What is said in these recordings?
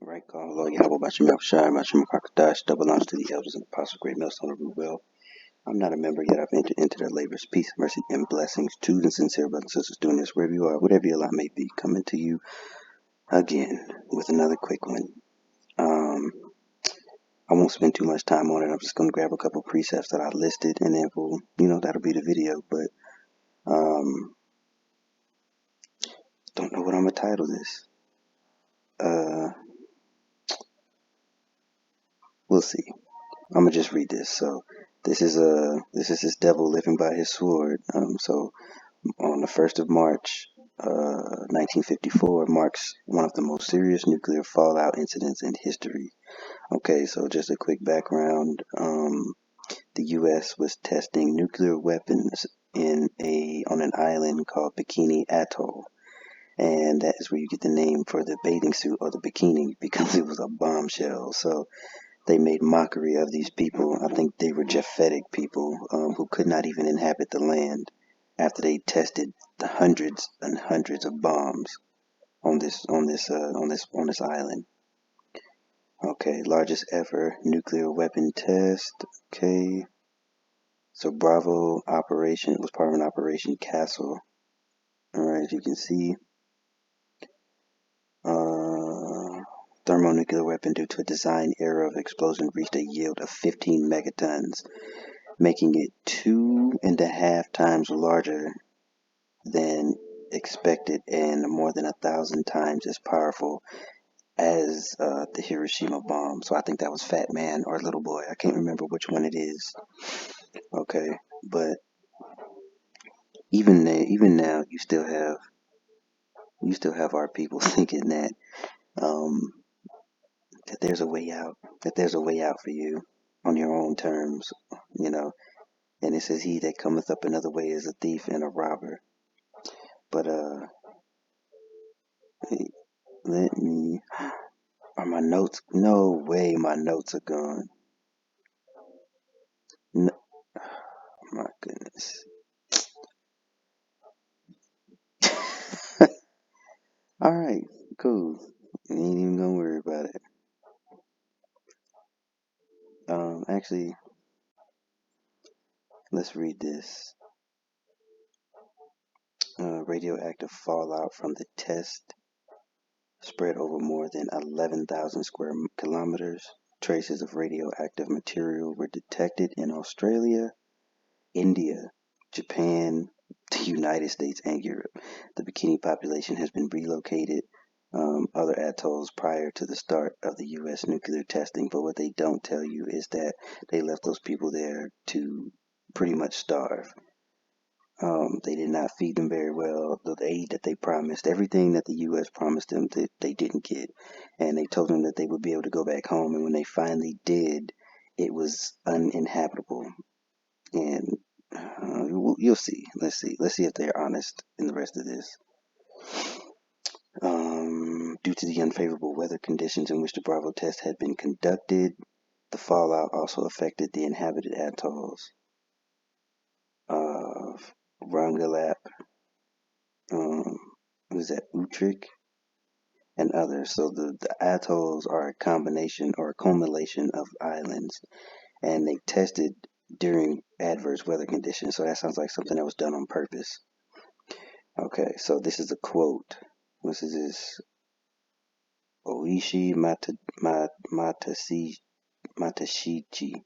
Right, call Lord Yahweh Bashim Shai Bashim Kakadash, double honors to the elders and apostles, great millstone of Ruel. I'm not a member yet. I've entered into their labors. Peace, mercy, and blessings. True and sincere brothers and sisters doing this wherever you are, whatever your lot may be, coming to you again with another quick one. I won't spend too much time on it. I'm just going to grab a couple precepts that I listed, and then that'll be the video. But don't know what I'm gonna title this. We'll see. I'm gonna just read this. So this is this devil living by his sword. So on the 1st of March, 1954 marks one of the most serious nuclear fallout incidents in history. Okay, so just a quick background. The U.S. was testing nuclear weapons on an island called Bikini Atoll, and that is where you get the name for the bathing suit or the bikini because it was a bombshell. So they made mockery of these people. I think they were Japhetic people who could not even inhabit the land after they tested the hundreds and hundreds of bombs on this island. Okay, largest ever nuclear weapon test. Okay, so Bravo operation was part of an Operation Castle. All right, as you can see, thermonuclear weapon due to a design error of explosion reached a yield of 15 megatons, making it 2.5 times larger than expected and more than 1,000 times as powerful as the Hiroshima bomb. So I think that was Fat Man or Little Boy. I can't remember which one it is. Okay, but even now, you still have our people thinking um, that there's a way out, for you on your own terms, you know. And it says, "He that cometh up another way is a thief and a robber." But let me. Are my notes? No way, my notes are gone. No, my goodness. All right, cool. Ain't even gonna worry about it. Actually, let's read this. Radioactive fallout from the test spread over more than 11,000 square kilometers. Traces of radioactive material were detected in Australia, India, Japan, the United States, and Europe. The Bikini population has been relocated other atolls prior to the start of the U.S. nuclear testing, but what they don't tell you is that they left those people there to pretty much starve. They did not feed them very well. The aid that they promised, everything that the U.S. promised them, that they didn't get. And they told them that they would be able to go back home. And when they finally did, it was uninhabitable. And you'll see. Let's see. Let's see if they're honest in the rest of this. Due to the unfavorable weather conditions in which the Bravo test had been conducted, the fallout also affected the inhabited atolls of Rongelap, was that Utrecht, and others. So the atolls are a combination or a culmination of islands, and they tested during adverse weather conditions. So that sounds like something that was done on purpose. Okay, so this is a quote. This is this Oishi Matashichi,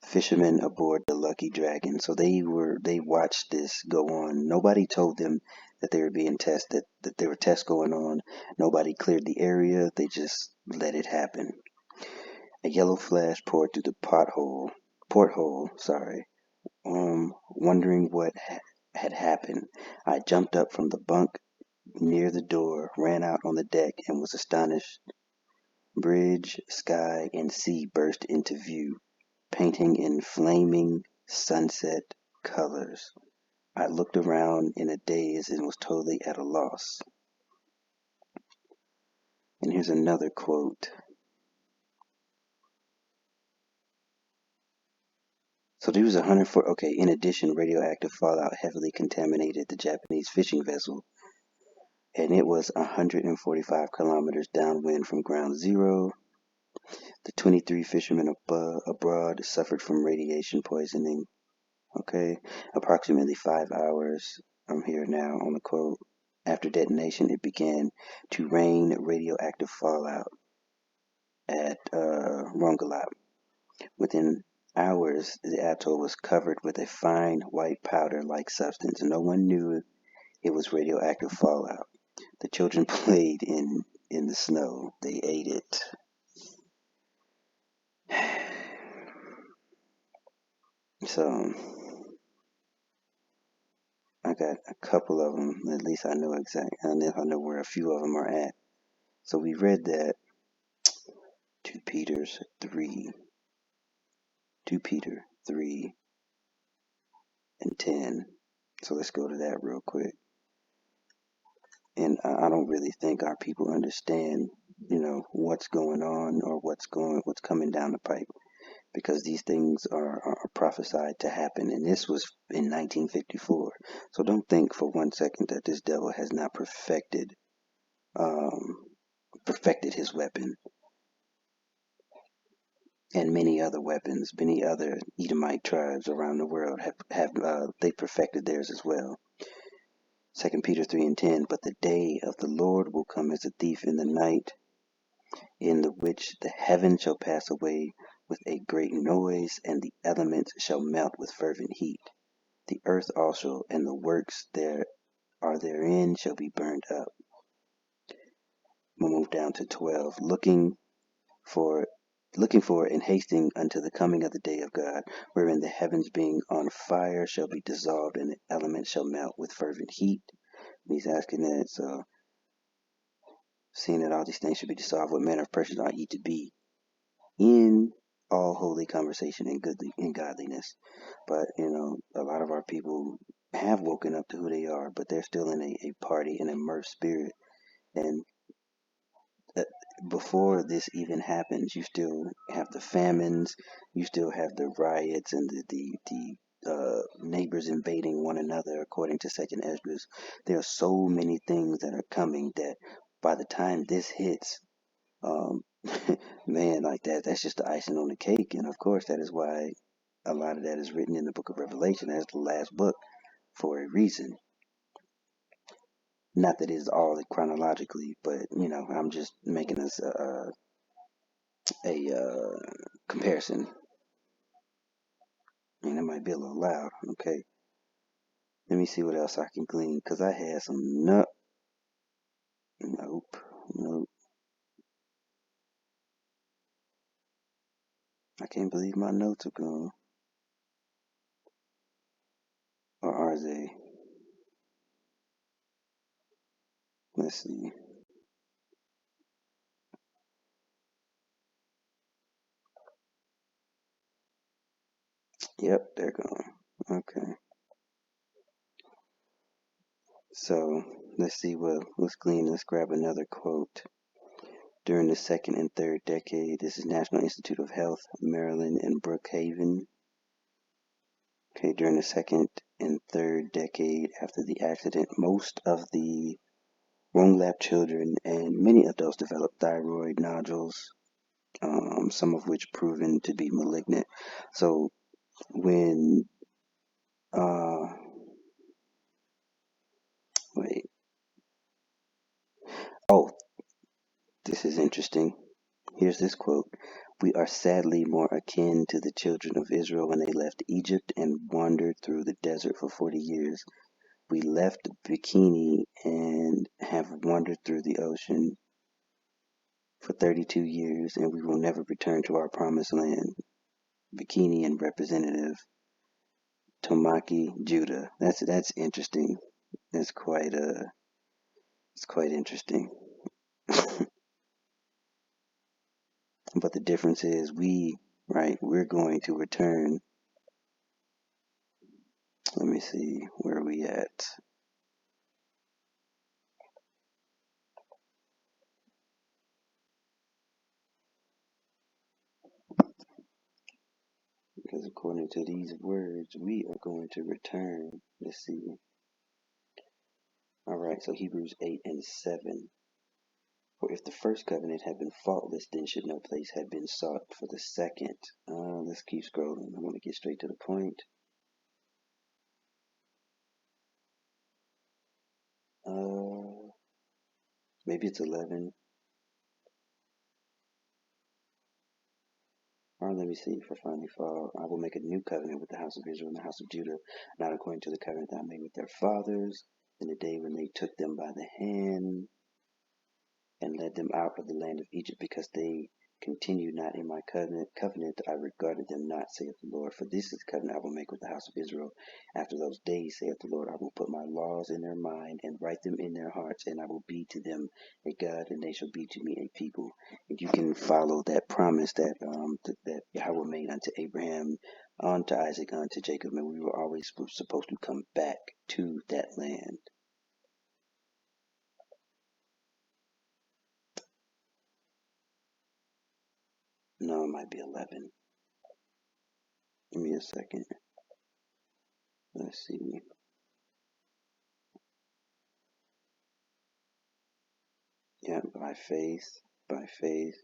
fishermen aboard the Lucky Dragon. So they watched this go on. Nobody told them that they were being tested, that there were tests going on. Nobody cleared the area. They just let it happen. A yellow flash poured through the porthole, wondering what had happened. I jumped up from the bunk near the door, ran out on the deck, and was astonished. Bridge, sky, and sea burst into view, painting in flaming sunset colors. I looked around in a daze and was totally at a loss. And here's another quote. So there was 104. Okay, in addition, radioactive fallout heavily contaminated the Japanese fishing vessel and it was 145 kilometers downwind from ground zero. The 23 fishermen abroad suffered from radiation poisoning. Okay, approximately 5 hours, I'm here now on the quote, after detonation, it began to rain radioactive fallout at Rongelap. Within hours, the atoll was covered with a fine white powder-like substance. No one knew it was radioactive fallout. The children played in the snow. They ate it. So I got a couple of them. At least I know exactly. I know where a few of them are at. So we read that 2 Peter's 3, 2 Peter 3 and 10. So let's go to that real quick. And I don't really think our people understand, what's going on or what's coming down the pipe, because these things are prophesied to happen, and this was in 1954. So don't think for one second that this devil has not perfected his weapon, and many other weapons. Many other Edomite tribes around the world have they perfected theirs as well. 2 Peter 3 and 10, but the day of the Lord will come as a thief in the night, in the which the heavens shall pass away with a great noise, and the elements shall melt with fervent heat. The earth also and the works there are therein shall be burned up. We'll move down to 12. Looking for and hasting unto the coming of the day of God, wherein the heavens being on fire shall be dissolved, and the elements shall melt with fervent heat. And he's asking that, so seeing that all these things should be dissolved, what manner of persons ought ye to be in all holy conversation and godliness? But a lot of our people have woken up to who they are, but they're still in a party and immersed spirit. And before this even happens, you still have the famines, you still have the riots, and the neighbors invading one another, according to Second Esdras. There are so many things that are coming that by the time this hits, um, man, like that's just the icing on the cake. And of course, that is why a lot of that is written in the book of Revelation as the last book for a reason. Not that it's all chronologically, but I'm just making us a comparison. And it might be a little loud. Okay, let me see what else I can glean, because I had some nope. I can't believe my notes are gone. Or are they? Let's see. Yep, they're gone. Okay. So let's see let's glean. Let's grab another quote. During the second and third decade, this is National Institute of Health, Maryland and Brookhaven. Okay, during the second and third decade after the accident, most of the Rongelap children and many adults developed thyroid nodules, some of which proven to be malignant. So when wait, oh, this is interesting. Here's this quote. We are sadly more akin to the children of Israel when they left Egypt and wandered through the desert for 40 years. We left Bikini and have wandered through the ocean for 32 years, and we will never return to our promised land. Bikini and Representative Tomaki Judah. That's interesting. That's it's quite interesting. But the difference is we're going to return. Let me see, where are we at? Because according to these words, we are going to return. Let's see. All right, so Hebrews 8 and 7. For if the first covenant had been faultless, then should no place have been sought for the second. Let's keep scrolling. I want to get straight to the point. Maybe it's 11. Let me see. For finally fall, I will make a new covenant with the house of Israel and the house of Judah, not according to the covenant that I made with their fathers in the day when they took them by the hand and led them out of the land of Egypt, because they continued not in my covenant, I regarded them not, saith the Lord. For this is the covenant I will make with the house of Israel. After those days, saith the Lord, I will put my laws in their mind and write them in their hearts, and I will be to them a God, and they shall be to me a people. And you can follow that promise that that Yahweh made unto Abraham, unto Isaac, unto Jacob, and we were always supposed to come back to that land. No, it might be 11. Give me a second. Let's see. Yeah, by faith, by faith.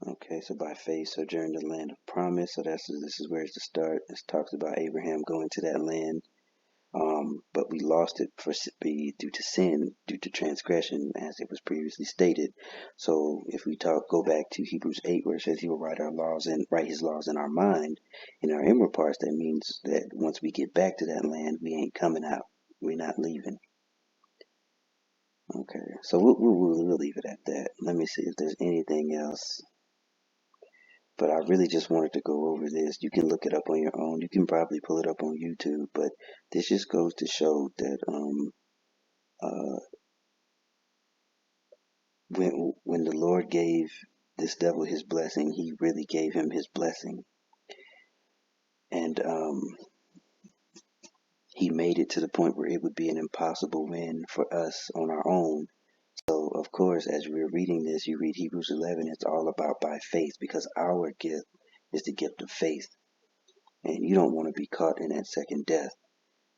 Okay, so by faith sojourn in the land of promise. So this is where it's to start. It talks about Abraham going to that land. But we lost it due to sin, due to transgression, as it was previously stated. So if we go back to Hebrews 8, where it says he will write his laws in our mind, in our inward parts, that means that once we get back to that land, we ain't coming out. We're not leaving. Okay, so we'll leave it at that. Let me see if there's anything else. But I really just wanted to go over this. You can look it up on your own. You can probably pull it up on YouTube. But this just goes to show that when the Lord gave this devil his blessing, he really gave him his blessing. And he made it to the point where it would be an impossible win for us on our own. So, of course, as we're reading this, you read Hebrews 11, it's all about by faith, because our gift is the gift of faith. And you don't want to be caught in that second death.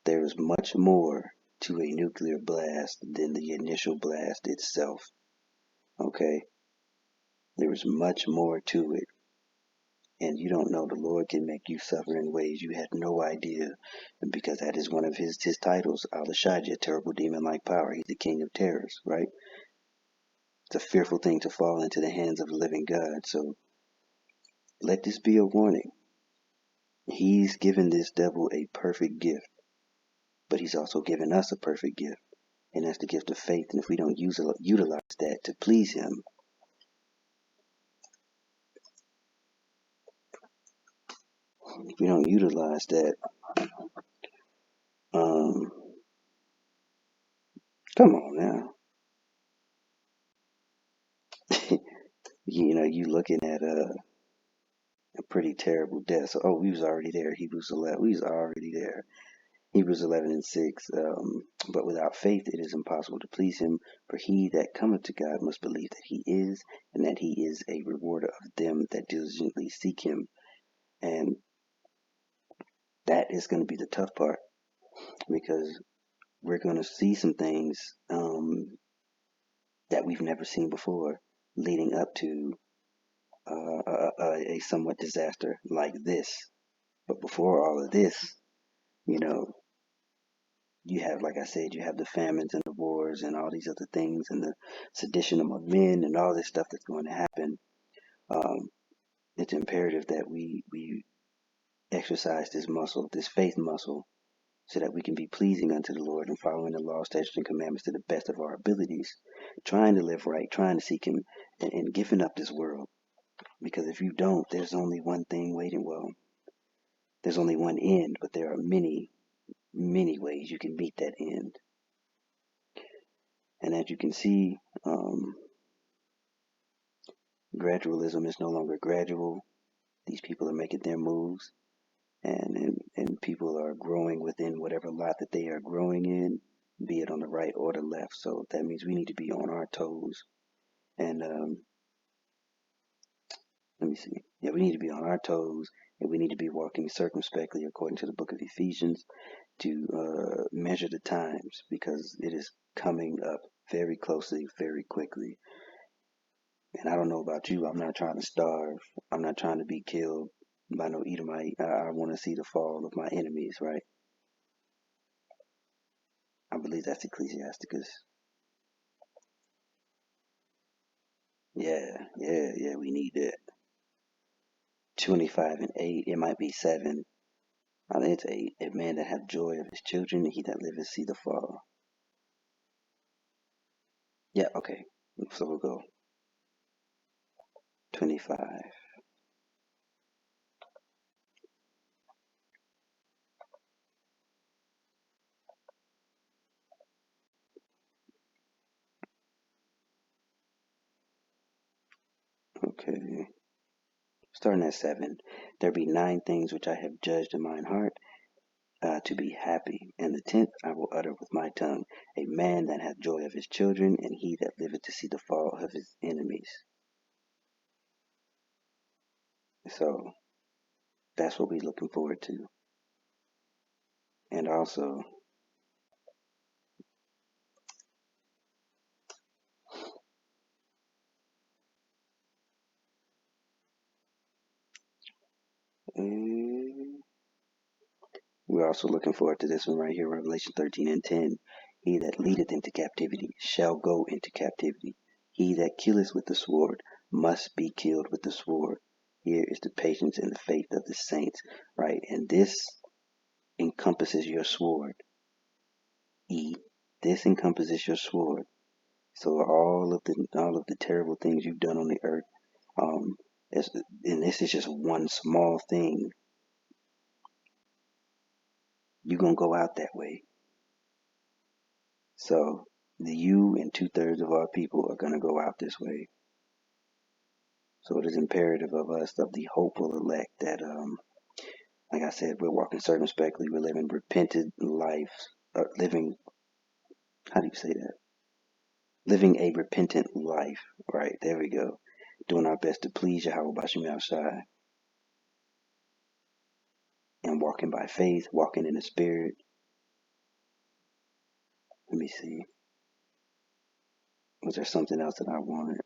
There is much more to a nuclear blast than the initial blast itself. Okay? There is much more to it. And you don't know, the Lord can make you suffer in ways you had no idea. Because that is one of his titles, Al-Shadja, terrible demon-like power. He's the king of terrors, right? It's a fearful thing to fall into the hands of the living God. So let this be a warning. He's given this devil a perfect gift, but he's also given us a perfect gift, and that's the gift of faith. And if we don't utilize that to please him, if we don't utilize that, come on now. You looking at a pretty terrible death. So, we was already there. Hebrews 11. We was already there. Hebrews 11 and 6. But without faith it is impossible to please him. For he that cometh to God must believe that he is, and that he is a rewarder of them that diligently seek him. And that is going to be the tough part, because we're going to see some things that we've never seen before, leading up to a somewhat disaster like this. But before all of this, you have, like I said, you have the famines and the wars and all these other things, and the sedition among men and all this stuff that's going to happen. It's imperative that we exercise this faith muscle, so that we can be pleasing unto the Lord and following the law, statutes, and commandments to the best of our abilities, trying to live right, trying to seek him, and giving up this world. Because if you don't, there's only one thing waiting. Well, there's only one end, but there are many, many ways you can meet that end. And as you can see, gradualism is no longer gradual. These people are making their moves, and people are growing within whatever lot that they are growing in, be it on the right or the left. So that means we need to be on our toes. And let me see. Yeah, we need to be on our toes And we need to be walking circumspectly according to the book of Ephesians to measure the times, because it is coming up very closely, very quickly. And I don't know about you, I'm not trying to starve. I'm not trying to be killed by no Edomite. I want to see the fall of my enemies, right? I believe that's Ecclesiasticus. Yeah, we need that. 25 and 8, it might be 7. I think it's 8. A man that hath joy of his children, and he that liveth see the fall. Yeah, okay. So we'll go 25. Okay. Starting at 7. There be 9 things which I have judged in mine heart, to be happy, and the 10th I will utter with my tongue, a man that hath joy of his children, and he that liveth to see the fall of his enemies. So that's what we're looking forward to. And also, we're also looking forward to this one right here, Revelation 13 and 10. He that leadeth into captivity shall go into captivity. He that killeth with the sword must be killed with the sword. Here is the patience and the faith of the saints, right? And this encompasses your sword. This encompasses your sword. So all of the terrible things you've done on the earth, um, and this is just one small thing. You're gonna go out that way. So you and 2/3 of our people are gonna go out this way. So it is imperative of us, of the hopeful elect, that like I said, we're walking circumspectly, we're living repentant lives, living, how do you say that? Living a repentant life, right? There we go. Doing our best to please Yahweh Bashim Yahushai, and walking by faith, walking in the Spirit. Let me see. Was there something else that I wanted?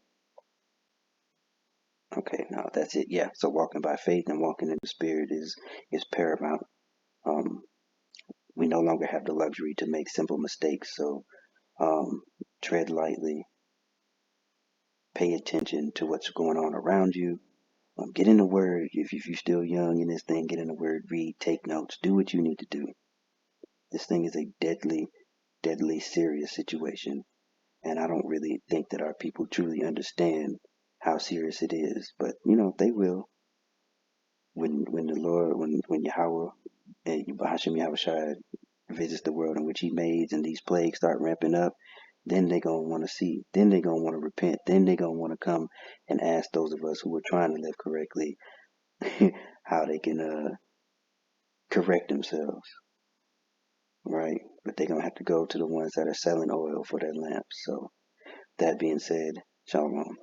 Okay, no, that's it. Yeah, so walking by faith and walking in the Spirit is paramount. Um, we no longer have the luxury to make simple mistakes, so tread lightly, pay attention to what's going on around you. Get in the Word. If you're still young in this thing, get in the Word, read, take notes, do what you need to do. This thing is a deadly, deadly serious situation, and I don't really think that our people truly understand how serious it is. But they will when the Lord, when Yahweh and Bahashim Yahushua visits the world in which He made, and these plagues start ramping up. Then they gonna want to see. Then they gonna want to repent. Then they gonna want to come and ask those of us who are trying to live correctly how they can correct themselves, right? But they're gonna have to go to the ones that are selling oil for their lamps. So that being said, shalom.